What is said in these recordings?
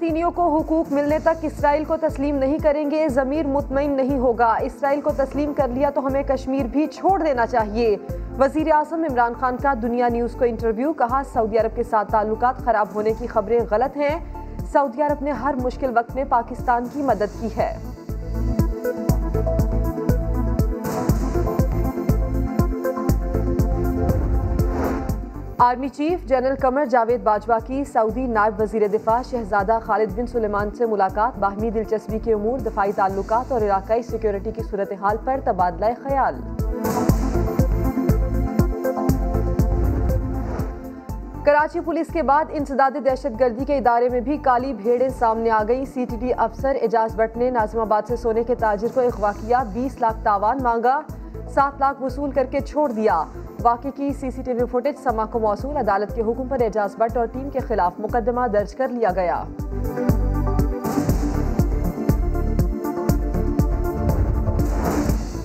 फ़लस्तीनियों को हुकूक मिलने तक इसराइल को तस्लीम नहीं करेंगे, ज़मीर मुतमईन नहीं होगा। इसराइल को तस्लीम कर लिया तो हमें कश्मीर भी छोड़ देना चाहिए। वज़ीर आज़म इमरान खान का दुनिया न्यूज़ को इंटरव्यू। कहा, सऊदी अरब के साथ ताल्लुकात ख़राब होने की खबरें गलत हैं। सऊदी अरब ने हर मुश्किल वक्त में पाकिस्तान की मदद की है। Army chief general Qamar Javed Bajwa की सऊदी नायब वज़ीर दिफा शहजादा खालिद बिन सुलेमान से मुलाकात। बाहमी दिलचस्पी के उमूर, दफाई ताल्लुकात और इलाकाई सिक्योरिटी की सूरत हाल पर तबादला ख्याल। कराची पुलिस के बाद इंसदाद दहशतगर्दी के इदारे में भी काली भेड़ें सामने आ गई। CTT अफसर एजाज भट्ट ने नाजिमाबाद से सोने के ताजिर को अगवा किया, 20 लाख तावान मांगा, 7 लाख वसूल करके छोड़ दिया। वाक़े की CCTV फुटेज समा को मौसूल। अदालत के हुक्म पर एजाज भट्ट और टीम के खिलाफ मुकदमा दर्ज कर लिया गया।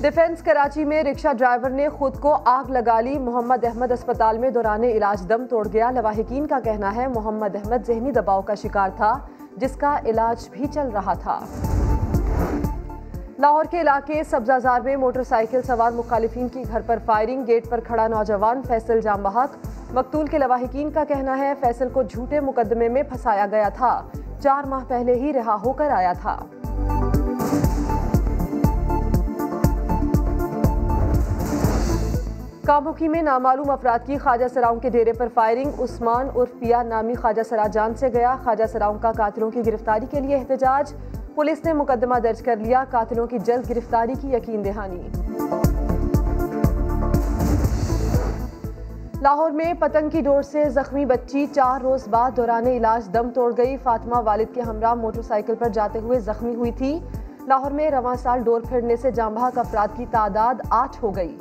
डिफेंस कराची में रिक्शा ड्राइवर ने खुद को आग लगा ली। मोहम्मद अहमद अस्पताल में दौरान इलाज दम तोड़ गया। लवाहिकीन का कहना है मोहम्मद अहमद जहनी दबाव का शिकार था, जिसका इलाज भी चल रहा था। लाहौर के इलाके सब्जाजार में मोटरसाइकिल सवार मुखालिफिन की घर पर फायरिंग। गेट पर खड़ा नौजवान फैसल जाम बहक। मकतूल के लवाहिकीन का कहना है फैसल को झूठे मुकदमे में फंसाया गया था, 4 माह पहले ही रिहा होकर आया था। कामुकी में नामालूम अफराद की ख्वाजा सराओं के डेरे पर फायरिंग। उस्मान उर्फ पिया नामी ख्वाजा सरा जान से गया। ख्वाजा सराओं का कातिलों की गिरफ्तारी के लिए एहतजाज। पुलिस ने मुकदमा दर्ज कर लिया। कातिलों की जल्द गिरफ्तारी की यकीन दहानी। लाहौर में पतंग की डोर से जख्मी बच्ची 4 रोज बाद दौरान इलाज दम तोड़ गई। फातिमा वालिद के हमरा मोटरसाइकिल पर जाते हुए जख्मी हुई थी। लाहौर में रवां साल डोर फिरने से जाम बहक अफराद की तादाद 8 हो गई।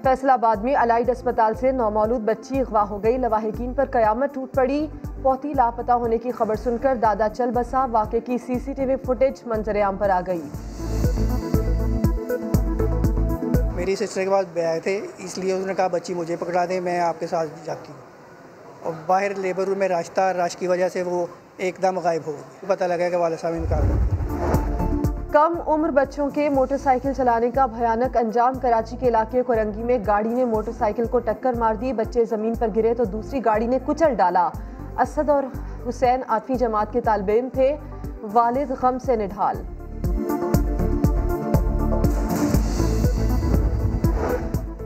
फैसलाबाद में अलाइड अस्पताल से नौमौलूद बच्ची अगवा हो गई। लवाहिकीन पर कयामत टूट पड़ी। पोती लापता होने की खबर सुनकर दादा चल बसा। वाक़े की CCTV फुटेज मंजर-ए-आम पर आ गई। मेरी सिस्टर के पास आए थे, इसलिए उसने कहा बच्ची मुझे पकड़ा दें, मैं आपके साथ जाती हूँ। और बाहर लेबर रूम में रश की वजह से वो एकदम गायब हो गई। पता लगा कि वालिद साहब इंतकाल कर गए। कम उम्र बच्चों के मोटरसाइकिल चलाने का भयानक अंजाम। कराची के इलाके कोरंगी में गाड़ी ने मोटरसाइकिल को टक्कर मार दी। बच्चे जमीन पर गिरे तो दूसरी गाड़ी ने कुचल डाला। असद और हुसैन 8वीं जमात के तालिबे इल्म थे। वालिद गम से निढाल।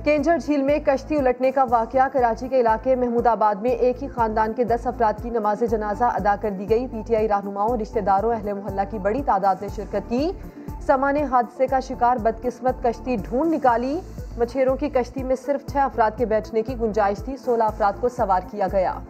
केंजर झील में कश्ती उलटने का वाकया। कराची के इलाके महमूदाबाद में एक ही खानदान के 10 अफराद की नमाज जनाजा अदा कर दी गई। PTI रहनुमाओं, रिश्तेदारों, अहले मोहल्ला की बड़ी तादाद ने शिरकत की। सामान्य हादसे का शिकार बदकिस्मत कश्ती ढूंढ निकाली। मछेरों की कश्ती में सिर्फ 6 अफराद के बैठने की गुंजाइश थी। 16 अफराद को सवार किया गया।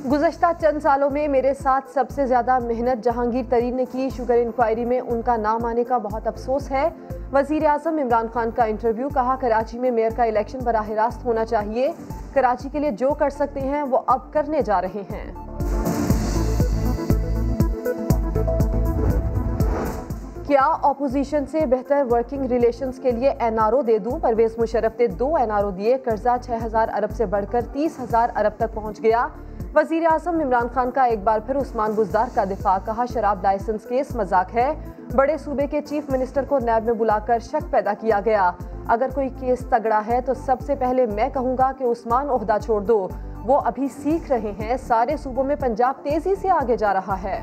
गुज़श्ता चंद सालों में मेरे साथ सबसे ज़्यादा मेहनत जहांगीर तरीन ने की। शुगर इंक्वायरी में उनका नाम आने का बहुत अफसोस है। वज़ीर आज़म इमरान खान का इंटरव्यू। कहा, कराची में मेयर का इलेक्शन बराह रास्त होना चाहिए। कराची के लिए जो कर सकते हैं वो अब करने जा रहे हैं। क्या ऑपोजिशन से बेहतर वर्किंग रिलेशंस के लिए NRO दे दूं? परवेज मुशर्रफ ने 2 NRO दिए। कर्जा 6000 अरब से बढ़कर 30,000 अरब तक पहुंच गया। वज़ीर आज़म इमरान खान का एक बार फिर उस्मान बुज़दार का दिफा। कहा, शराब लाइसेंस केस मजाक है। बड़े सूबे के चीफ मिनिस्टर को नैब में बुलाकर शक पैदा किया गया। अगर कोई केस तगड़ा है तो सबसे पहले मैं कहूँगा कि उस्मान ओहदा छोड़ दो। वो अभी सीख रहे हैं। सारे सूबों में पंजाब तेजी से आगे जा रहा है।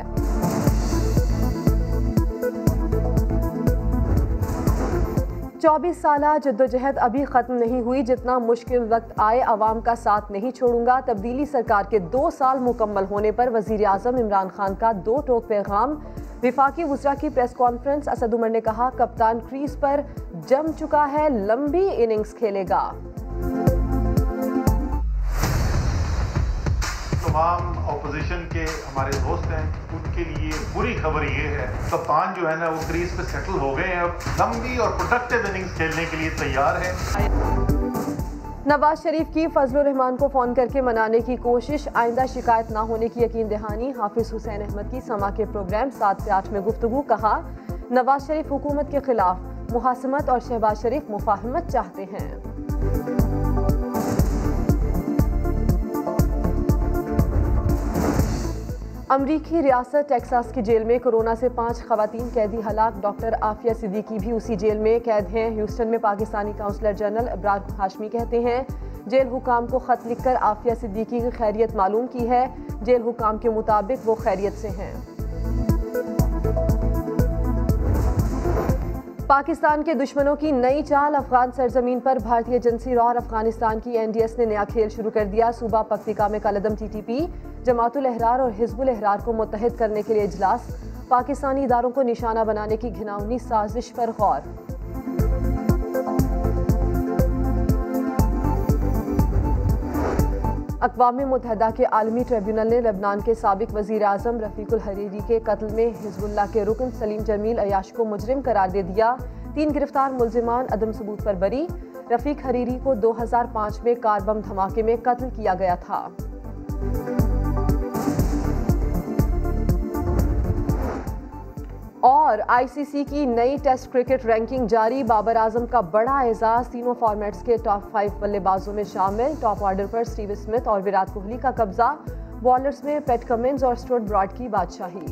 24 साल जद्दोजहद अभी ख़त्म नहीं हुई। जितना मुश्किल वक्त आए अवाम का साथ नहीं छोड़ूंगा। तब्दीली सरकार के 2 साल मुकम्मल होने पर वज़ीर आज़म इमरान खान का 2 टोक पैगाम। विफाकी वज़रा की प्रेस कॉन्फ्रेंस। असद उमर ने कहा, कप्तान क्रीज पर जम चुका है, लंबी इनिंग्स खेलेगा। तमाम अपोजिशन के हमारे दोस्त हैं, उनके लिए बुरी खबर ये है, कप्तान जो है ना वो क्रीज पे सेटल हो गए हैं। अब लंबी और प्रोडक्टिव इनिंग्स खेलने के लिए तैयार है। नवाज शरीफ की फजलुर रहमान को फ़ोन करके मनाने की कोशिश, आइंदा शिकायत ना होने की यकीन दहानी। हाफिज हुसैन अहमद की समा के प्रोग्राम 7 से 8 में गुफ्तगू। कहा, नवाज शरीफ हुकूमत के खिलाफ मुहासमत और शहबाज शरीफ मुफाहमत चाहते हैं। अमरीकी रियासत टेक्सास की जेल में कोरोना से 5 खवातीन कैदी हलाक। डॉक्टर आफिया सिद्दीकी भी उसी जेल में कैद हैं। ह्यूस्टन में पाकिस्तानी काउंसलर जनरल इब्रार हाशमी कहते हैं, जेल हुकाम को ख़त लिखकर आफिया सिद्दीकी की खैरियत मालूम की है। जेल हुकाम के मुताबिक वो खैरियत से हैं। पाकिस्तान के दुश्मनों की नई चाल, अफगान सरजमीन पर भारतीय एजेंसी और अफगानिस्तान की NDS ने नया खेल शुरू कर दिया। सूबा पख्तिका में कलदम TTP, जमातुल अहरार और हिजबुल अहरार को मुत्तहिद करने के लिए इजलास। पाकिस्तानी इदारों को निशाना बनाने की घिनौनी साजिश पर गौर। अक़वाम मुत्तहिदा के आलमी ट्रिब्यूनल ने लबनान के साबिक वज़ीर आज़म रफ़ीकुल हरीरी के कत्ल में हिज़्बुल्लाह के रुकन सलीम जमील अयाश को मुजरिम करार दे दिया। 3 गिरफ्तार मुल्जिमान अदम सबूत पर बरी। रफ़ीक हरीरी को 2005 में कार बम धमाके में कत्ल किया गया था। और ICC की नई टेस्ट क्रिकेट रैंकिंग जारी। बाबर आजम का बड़ा एजाज, तीनों फॉर्मेट्स के टॉप 5 बल्लेबाजों में शामिल। टॉप ऑर्डर पर स्टीव स्मिथ और विराट कोहली का कब्जा। बॉलर्स में पैट कमिंस और स्टुअर्ट ब्रॉड की बादशाही।